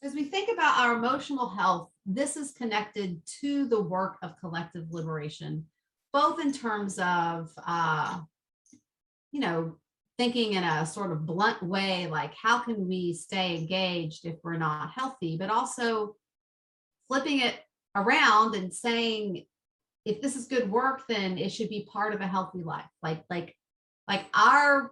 As we think about our emotional health, this is connected to the work of collective liberation, both in terms of, you know, thinking in a sort of blunt way, like how can we stay engaged if we're not healthy, but also flipping it around and saying, if this is good work, then it should be part of a healthy life. Like our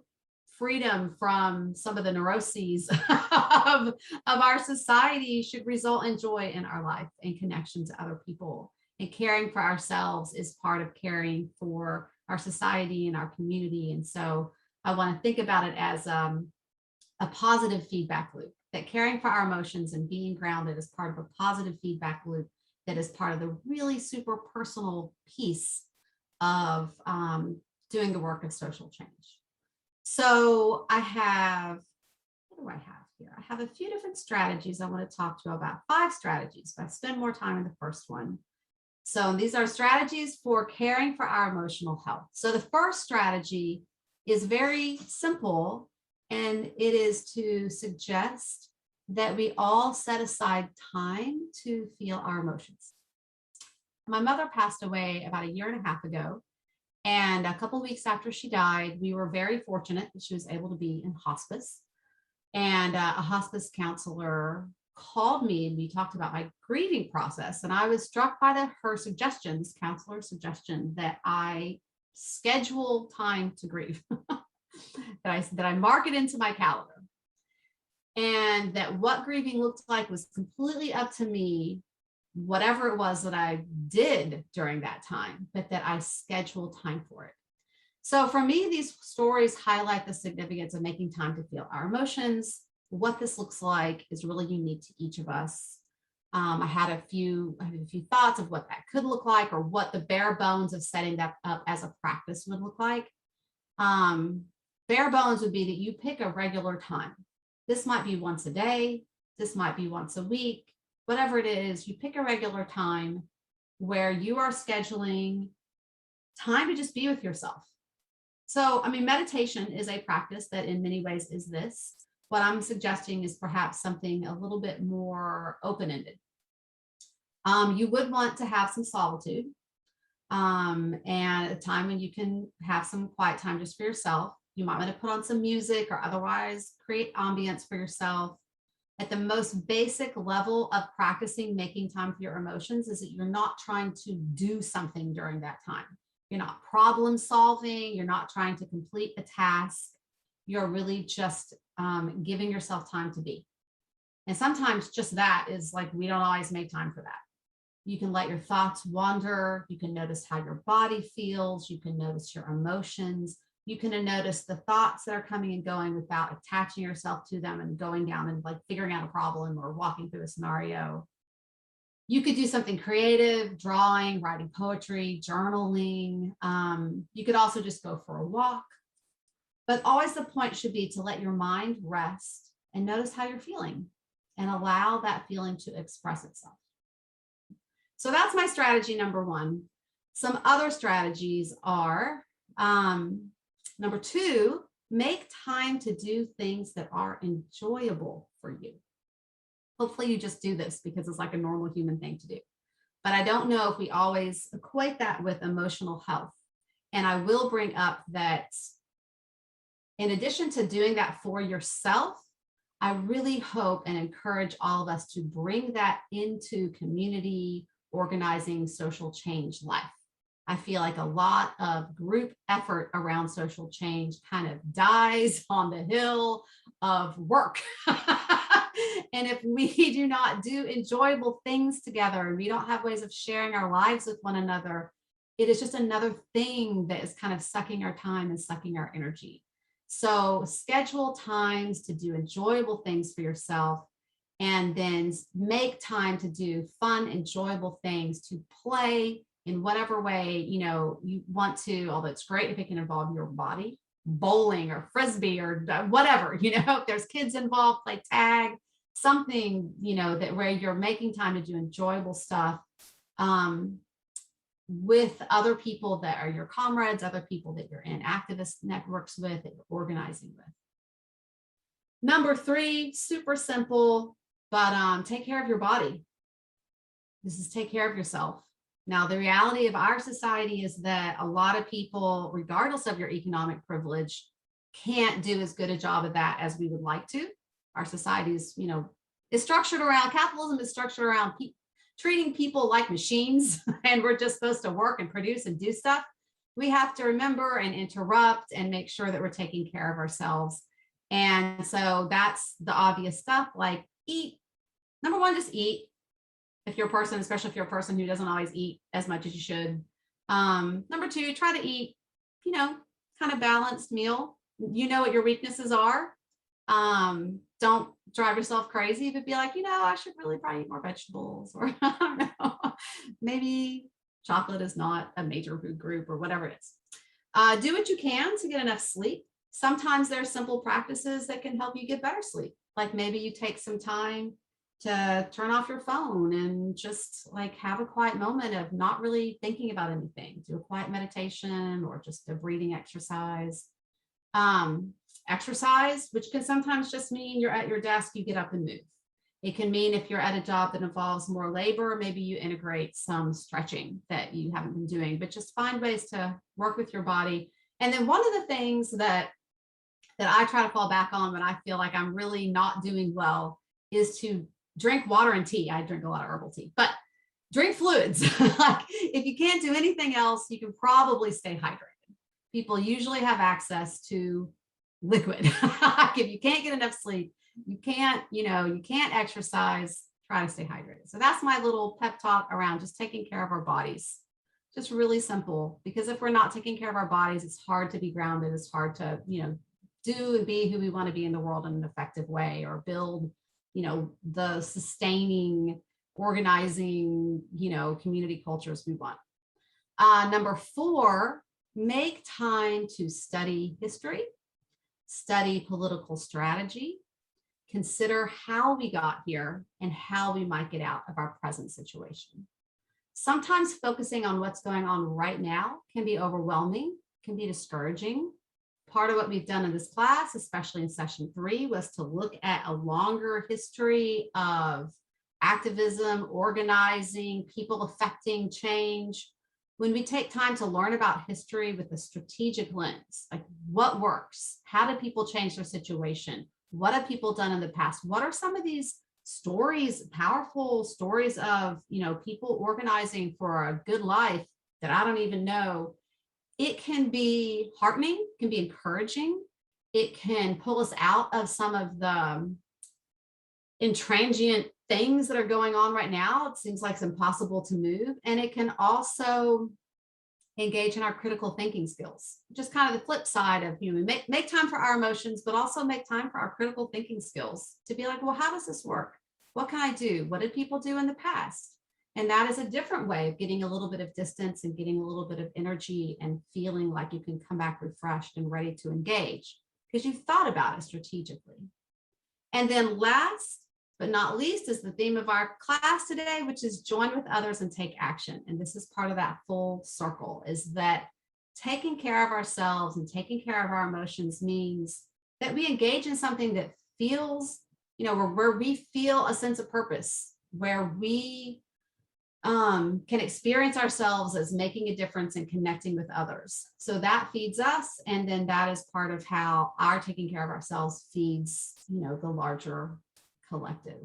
freedom from some of the neuroses of our society should result in joy in our life and connection to other people. And caring for ourselves is part of caring for our society and our community. And so I want to think about it as a positive feedback loop, that caring for our emotions and being grounded is part of a positive feedback loop that is part of the really super personal piece of doing the work of social change. So I have, what do I have here? I have a few different strategies I want to talk to you about, 5 strategies, but I spend more time in the first one. So these are strategies for caring for our emotional health. So the first strategy is very simple, and it is to suggest that we all set aside time to feel our emotions. My mother passed away about a year and a half ago. And a couple of weeks after she died, we were very fortunate that she was able to be in hospice. And a hospice counselor called me and we talked about my grieving process. And I was struck by her suggestion, this counselor's suggestion, that I schedule time to grieve, that I mark it into my calendar. And that what grieving looked like was completely up to me, whatever it was that I did during that time, but that I scheduled time for it. So for me, these stories highlight the significance of making time to feel our emotions. What this looks like is really unique to each of us. I had a few thoughts of what that could look like, or what the bare bones of setting that up as a practice would look like. Bare bones would be that you pick a regular time. This might be once a day. This might be once a week. Whatever it is, you pick a regular time where you are scheduling time to just be with yourself. So, I mean, meditation is a practice that in many ways is this. What I'm suggesting is perhaps something a little bit more open-ended. You would want to have some solitude and a time when you can have some quiet time just for yourself. You might want to put on some music or otherwise create ambience for yourself. At the most basic level of practicing making time for your emotions is that you're not trying to do something during that time. You're not problem solving. You're not trying to complete a task. You're really just giving yourself time to be. And sometimes just that is like, we don't always make time for that. You can let your thoughts wander. You can notice how your body feels. You can notice your emotions. You can notice the thoughts that are coming and going without attaching yourself to them and going down and like figuring out a problem or walking through a scenario. You could do something creative, drawing, writing poetry, journaling. You could also just go for a walk. But always the point should be to let your mind rest and notice how you're feeling and allow that feeling to express itself. So that's my strategy number 1. Some other strategies are, number 2, make time to do things that are enjoyable for you. Hopefully you just do this because it's like a normal human thing to do. But I don't know if we always equate that with emotional health. And I will bring up that in addition to doing that for yourself, I really hope and encourage all of us to bring that into community organizing, social change life. I feel like a lot of group effort around social change kind of dies on the hill of work. And if we do not do enjoyable things together and we don't have ways of sharing our lives with one another, it is just another thing that is kind of sucking our time and sucking our energy. So schedule times to do enjoyable things for yourself, and then make time to do fun, enjoyable things, to play in whatever way, you want to, although it's great if it can involve your body, bowling or frisbee or whatever, if there's kids involved, play tag, something, that where you're making time to do enjoyable stuff with other people that are your comrades, other people that you're in activist networks with, that you're organizing with. Number 3, super simple, But take care of your body. This is take care of yourself. Now, the reality of our society is that a lot of people, regardless of your economic privilege, can't do as good a job of that as we would like to. Our society is, is structured around capitalism, is structured around treating people like machines, and we're just supposed to work and produce and do stuff. We have to remember and interrupt and make sure that we're taking care of ourselves. And so that's the obvious stuff, like eat. Number one, just eat. If you're a person, especially if you're a person who doesn't always eat as much as you should. Number two, try to eat, kind of balanced meal. You know what your weaknesses are. Don't drive yourself crazy, but be like, I should really probably eat more vegetables, or I don't know, maybe chocolate is not a major food group or whatever it is. Do what you can to get enough sleep. Sometimes there are simple practices that can help you get better sleep. Like maybe you take some time to turn off your phone and just like have a quiet moment of not really thinking about anything. Do a quiet meditation or just a breathing exercise. Exercise, which can sometimes just mean you're at your desk, you get up and move. It can mean if you're at a job that involves more labor, maybe you integrate some stretching that you haven't been doing, but just find ways to work with your body. And then one of the things that I try to fall back on when I feel like I'm really not doing well is to drink water and tea. I drink a lot of herbal tea, but drink fluids. Like if you can't do anything else, you can probably stay hydrated. People usually have access to liquid. If you can't get enough sleep, you can't exercise, try to stay hydrated. So that's my little pep talk around just taking care of our bodies. Just really simple, because if we're not taking care of our bodies, it's hard to be grounded. It's hard to, do and be who we want to be in the world in an effective way, or build, the sustaining, organizing, community cultures we want. Number 4, make time to study history, study political strategy, consider how we got here and how we might get out of our present situation. Sometimes focusing on what's going on right now can be overwhelming, can be discouraging. Part of what we've done in this class, especially in session 3, was to look at a longer history of activism, organizing, people affecting change. When we take time to learn about history with a strategic lens, like what works, how do people change their situation, what have people done in the past, what are some of these stories, powerful stories of people organizing for a good life that I don't even know. It can be heartening, can be encouraging. It can pull us out of some of the intransient things that are going on right now. It seems like it's impossible to move. And it can also engage in our critical thinking skills, just kind of the flip side of make time for our emotions, but also make time for our critical thinking skills to be like, well, how does this work? What can I do? What did people do in the past? And that is a different way of getting a little bit of distance and getting a little bit of energy and feeling like you can come back refreshed and ready to engage because you've thought about it strategically. And then last but not least is the theme of our class today, which is join with others and take action. And this is part of that full circle, is that taking care of ourselves and taking care of our emotions means that we engage in something that feels, where we feel a sense of purpose, where we can experience ourselves as making a difference and connecting with others. So that feeds us. And then that is part of how our taking care of ourselves feeds, the larger collective.